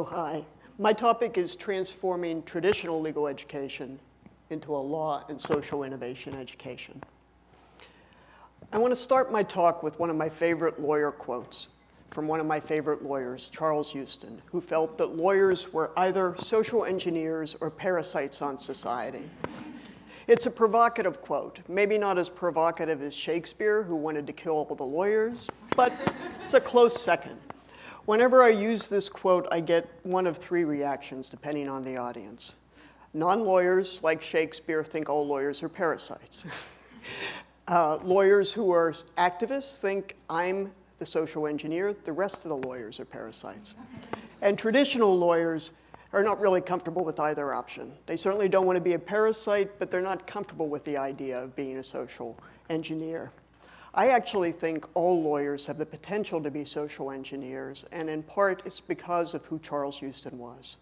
Hi, my topic is transforming traditional legal education into a law and social innovation education. I want to start my talk with one of my favorite lawyer quotes from one of my favorite lawyers, Charles Houston, who felt that lawyers were either social engineers or parasites on society. It's a provocative quote, maybe not as provocative as Shakespeare, who wanted to kill all the lawyers, but it's a close second. Whenever I use this quote, I get one of three reactions, depending on the audience. Non-lawyers, like Shakespeare, think all lawyers are parasites. Lawyers who are activists think I'm the social engineer, the rest of the lawyers are parasites. And traditional lawyers are not really comfortable with either option. They certainly don't want to be a parasite, but they're not comfortable with the idea of being a social engineer. I actually think all lawyers have the potential to be social engineers, and in part it's because of who Charles Houston was.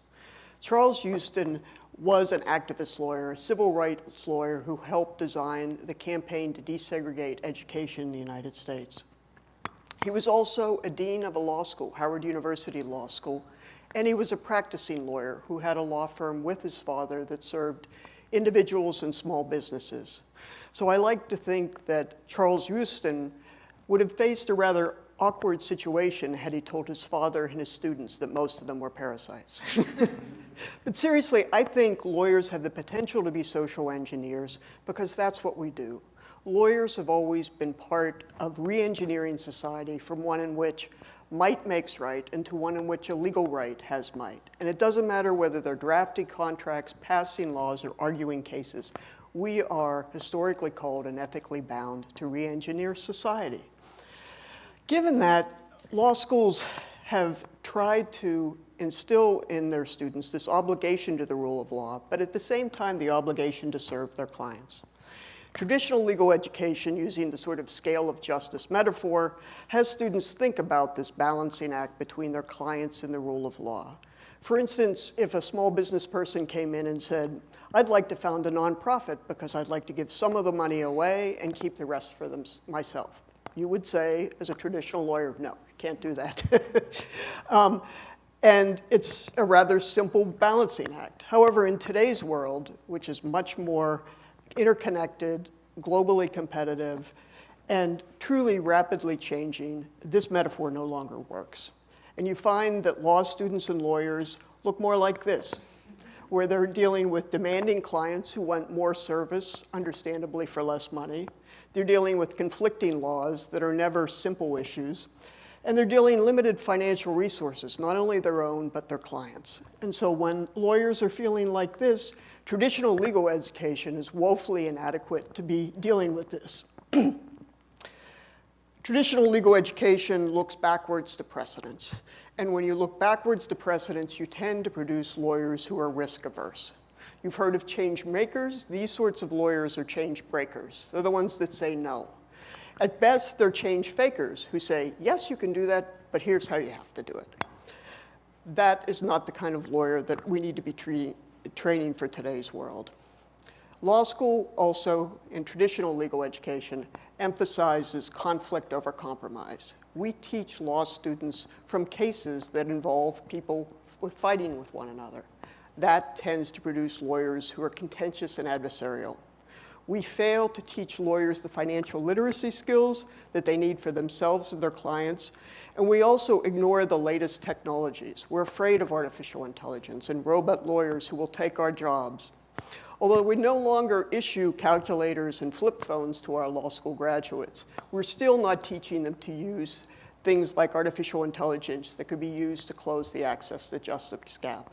Charles Houston was an activist lawyer, a civil rights lawyer who helped design the campaign to desegregate education in the United States. He was also a dean of a law school, Howard University Law School, and he was a practicing lawyer who had a law firm with his father that served individuals and small businesses. So I like to think that Charles Houston would have faced a rather awkward situation had he told his father and his students that most of them were parasites. But seriously, I think lawyers have the potential to be social engineers because that's what we do. Lawyers have always been part of re-engineering society from one in which might makes right into one in which a legal right has might. And it doesn't matter whether they're drafting contracts, passing laws, or arguing cases. We are historically called and ethically bound to re-engineer society. Given that, law schools have tried to instill in their students this obligation to the rule of law, but at the same time, the obligation to serve their clients. Traditional legal education, using the sort of scale of justice metaphor, has students think about this balancing act between their clients and the rule of law. For instance, if a small business person came in and said, I'd like to found a nonprofit because I'd like to give some of the money away and keep the rest for myself. You would say, as a traditional lawyer, no, you can't do that. And it's a rather simple balancing act. However, in today's world, which is much more interconnected, globally competitive, and truly rapidly changing, this metaphor no longer works. And you find that law students and lawyers look more like this, where they're dealing with demanding clients who want more service, understandably for less money. They're dealing with conflicting laws that are never simple issues. And they're dealing limited financial resources, not only their own, but their clients. And so when lawyers are feeling like this, traditional legal education is woefully inadequate to be dealing with this. Traditional legal education looks backwards to precedents. And when you look backwards to precedents, you tend to produce lawyers who are risk averse. You've heard of changemakers. These sorts of lawyers are change breakers. They're the ones that say no. At best, they're change fakers who say, yes, you can do that, but here's how you have to do it. That is not the kind of lawyer that we need to be training for today's world. Law school also, in traditional legal education, emphasizes conflict over compromise. We teach law students from cases that involve people fighting with one another. That tends to produce lawyers who are contentious and adversarial. We fail to teach lawyers the financial literacy skills that they need for themselves and their clients, and we also ignore the latest technologies. We're afraid of artificial intelligence and robot lawyers who will take our jobs. Although we no longer issue calculators and flip phones to our law school graduates, we're still not teaching them to use things like artificial intelligence that could be used to close the access to justice gap.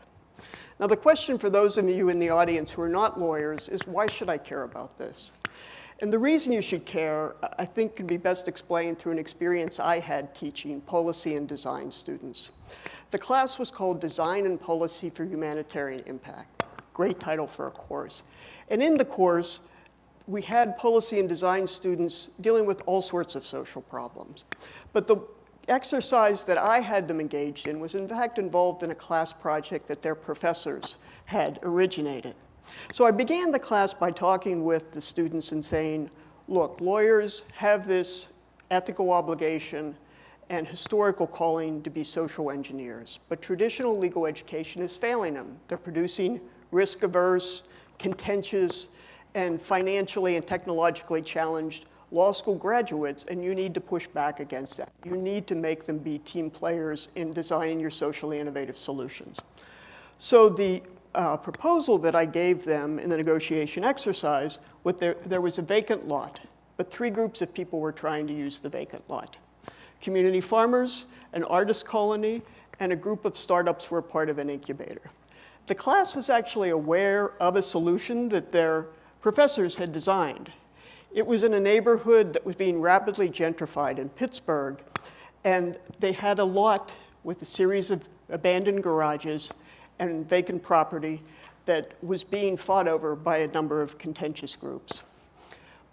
Now, the question for those of you in the audience who are not lawyers is, why should I care about this? And the reason you should care, I think, can be best explained through an experience I had teaching policy and design students. The class was called Design and Policy for Humanitarian Impact. Great title for a course. And in the course, we had policy and design students dealing with all sorts of social problems. But the exercise that I had them engaged in was in fact involved in a class project that their professors had originated. So I began the class by talking with the students and saying, look, lawyers have this ethical obligation and historical calling to be social engineers. But traditional legal education is failing them. They're producing risk-averse, contentious, and financially and technologically challenged law school graduates, and you need to push back against that. You need to make them be team players in designing your socially innovative solutions. So the proposal that I gave them in the negotiation exercise, there was a vacant lot, but 3 groups of people were trying to use the vacant lot. Community farmers, an artist colony, and a group of startups were part of an incubator. The class was actually aware of a solution that their professors had designed. It was in a neighborhood that was being rapidly gentrified in Pittsburgh, and they had a lot with a series of abandoned garages and vacant property that was being fought over by a number of contentious groups.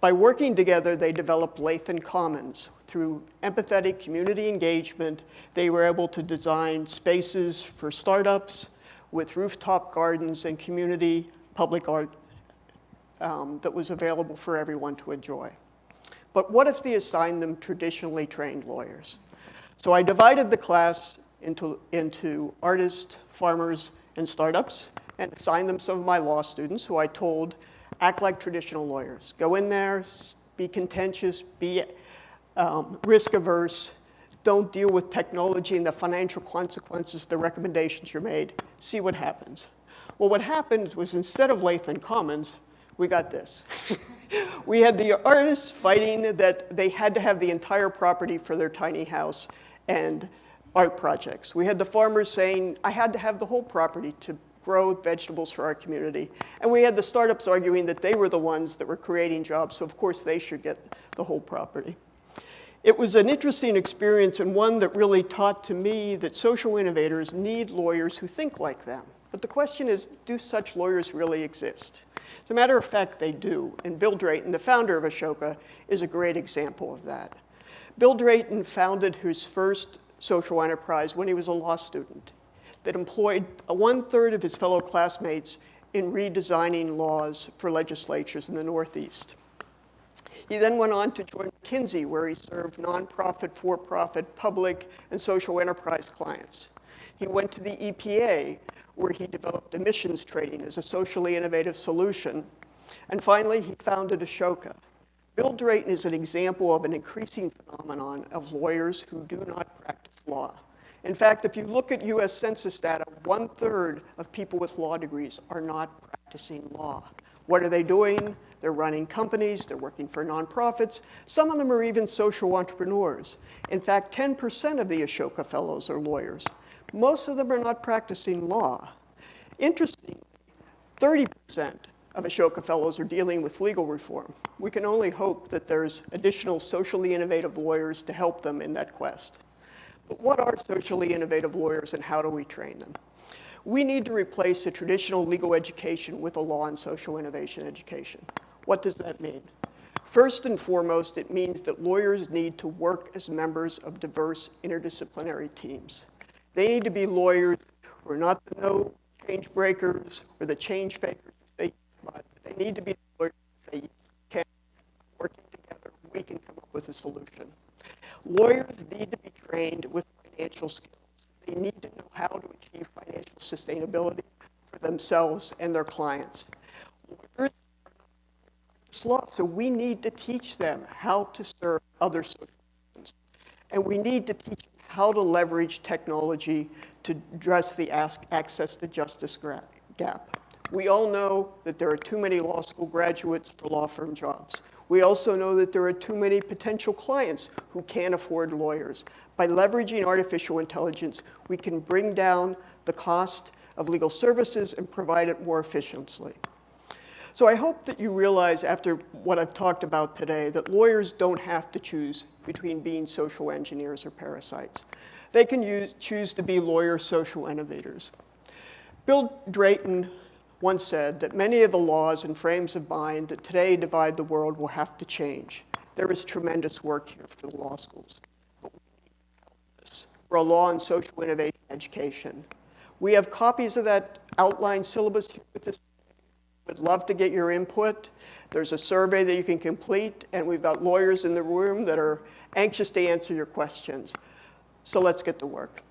By working together, they developed Lathan Commons. Through empathetic community engagement, they were able to design spaces for startups with rooftop gardens and community public art that was available for everyone to enjoy. But what if they assigned them traditionally trained lawyers? So I divided the class into artists, farmers, and startups, and assigned them some of my law students who I told, act like traditional lawyers. Go in there, be contentious, be risk-averse, don't deal with technology and the financial consequences, the recommendations you're made, see what happens. Well, what happened was instead of Lathan Commons, we got this. We had the artists fighting that they had to have the entire property for their tiny house and art projects. We had the farmers saying, I had to have the whole property to grow vegetables for our community. And we had the startups arguing that they were the ones that were creating jobs, so of course they should get the whole property. It was an interesting experience and one that really taught to me that social innovators need lawyers who think like them. But the question is, do such lawyers really exist? As a matter of fact, they do. And Bill Drayton, the founder of Ashoka, is a great example of that. Bill Drayton founded his first social enterprise when he was a law student that employed 1/3 of his fellow classmates in redesigning laws for legislatures in the Northeast. He then went on to join McKinsey, where he served nonprofit, for-profit, public, and social enterprise clients. He went to the EPA, where he developed emissions trading as a socially innovative solution. And finally, he founded Ashoka. Bill Drayton is an example of an increasing phenomenon of lawyers who do not practice law. In fact, if you look at US Census data, 1/3 of people with law degrees are not practicing law. What are they doing? They're running companies, they're working for nonprofits. Some of them are even social entrepreneurs. In fact, 10% of the Ashoka Fellows are lawyers. Most of them are not practicing law. Interestingly, 30% of Ashoka Fellows are dealing with legal reform. We can only hope that there's additional socially innovative lawyers to help them in that quest. But what are socially innovative lawyers and how do we train them? We need to replace a traditional legal education with a law and social innovation education. What does that mean? First and foremost, it means that lawyers need to work as members of diverse interdisciplinary teams. They need to be lawyers who are not the no change breakers or the change makers. They need to be lawyers who say, can working together, we can come up with a solution. Lawyers need to be trained with financial skills. They need to know how to achieve financial sustainability for themselves and their clients. Lawyers are not law, so we need to teach them how to serve other social systems. And we need to teach them how to leverage technology to address the access to justice gap. We all know that there are too many law school graduates for law firm jobs. We also know that there are too many potential clients who can't afford lawyers. By leveraging artificial intelligence, we can bring down the cost of legal services and provide it more efficiently. So I hope that you realize after what I've talked about today that lawyers don't have to choose between being social engineers or parasites. They can choose to be lawyer social innovators. Bill Drayton once said that many of the laws and frames of mind that today divide the world will have to change. There is tremendous work here for the law schools. But we need help with this. For a law and social innovation education. We have copies of that outline syllabus here with this. Would love to get your input. There's a survey that you can complete, and we've got lawyers in the room that are anxious to answer your questions. So let's get to work.